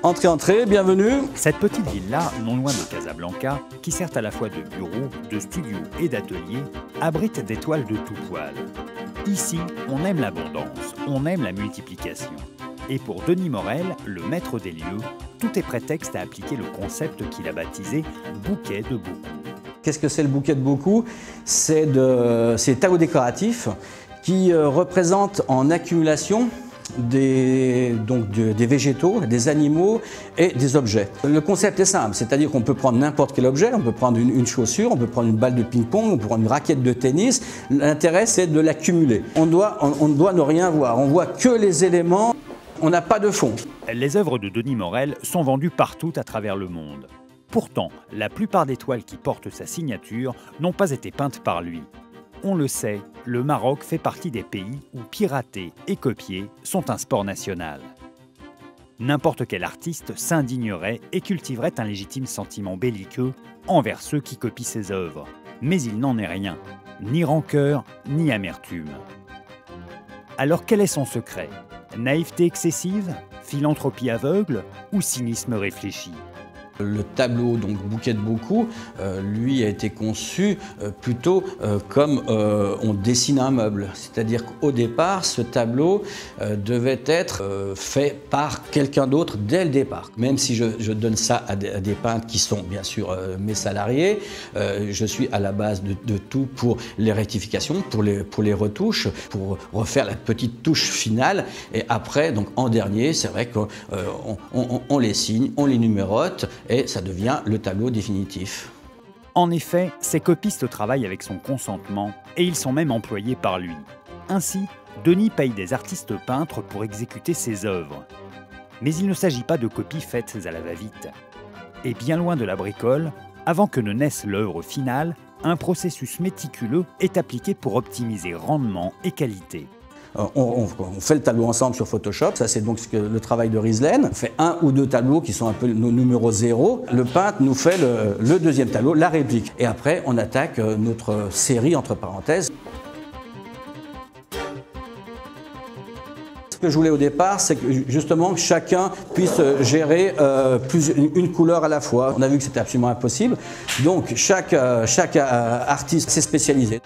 Entrez, entrez, bienvenue. Cette petite ville-là, non loin de Casablanca, qui sert à la fois de bureau, de studio et d'atelier, abrite des toiles de tout poil. Ici, on aime l'abondance, on aime la multiplication. Et pour Denis Morel, le maître des lieux, tout est prétexte à appliquer le concept qu'il a baptisé « bouquet de beaucoup ». Qu'est-ce que c'est le bouquet de beaucoup? C'est des tableaux décoratifs qui représentent en accumulation des végétaux, des animaux et des objets. Le concept est simple, c'est-à-dire qu'on peut prendre n'importe quel objet, on peut prendre une chaussure, on peut prendre une balle de ping-pong, on peut prendre une raquette de tennis. L'intérêt, c'est de l'accumuler. On ne doit ne rien voir, on voit que les éléments, on n'a pas de fond. Les œuvres de Denis Morel sont vendues partout à travers le monde. Pourtant, la plupart des toiles qui portent sa signature n'ont pas été peintes par lui. On le sait, le Maroc fait partie des pays où pirater et copier sont un sport national. N'importe quel artiste s'indignerait et cultiverait un légitime sentiment belliqueux envers ceux qui copient ses œuvres. Mais il n'en est rien, ni rancœur, ni amertume. Alors quel est son secret? Naïveté excessive, philanthropie aveugle ou cynisme réfléchi? Le tableau, donc bouquet de beaucoup, lui a été conçu plutôt comme on dessine un meuble. C'est-à-dire qu'au départ, ce tableau devait être fait par quelqu'un d'autre dès le départ. Même si je donne ça à des peintres qui sont bien sûr mes salariés, je suis à la base de tout pour les rectifications, pour les retouches, pour refaire la petite touche finale. Et après, donc en dernier, c'est vrai qu'on les signe, on les numérote, et ça devient le tableau définitif. En effet, ces copistes travaillent avec son consentement et ils sont même employés par lui. Ainsi, Denis paye des artistes peintres pour exécuter ses œuvres. Mais il ne s'agit pas de copies faites à la va-vite. Et bien loin de la bricole, avant que ne naisse l'œuvre finale, un processus méticuleux est appliqué pour optimiser rendement et qualité. On fait le tableau ensemble sur Photoshop, ça c'est donc le travail de Rieslen. On fait un ou deux tableaux qui sont un peu nos numéros 0. Le peintre nous fait le deuxième tableau, la réplique. Et après on attaque notre série entre parenthèses. Ce que je voulais au départ, c'est que justement chacun puisse gérer une couleur à la fois. On a vu que c'était absolument impossible, donc chaque artiste s'est spécialisé.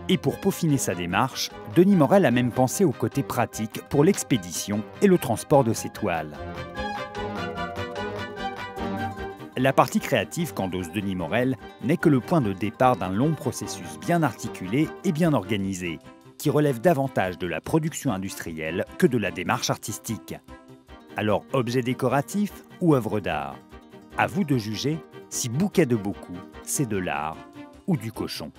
Et pour peaufiner sa démarche, Denis Morel a même pensé au côté pratique pour l'expédition et le transport de ses toiles. La partie créative qu'endosse Denis Morel n'est que le point de départ d'un long processus bien articulé et bien organisé, qui relève davantage de la production industrielle que de la démarche artistique. Alors, objet décoratif ou œuvre d'art? À vous de juger si bouquet de beaucoup, c'est de l'art ou du cochon.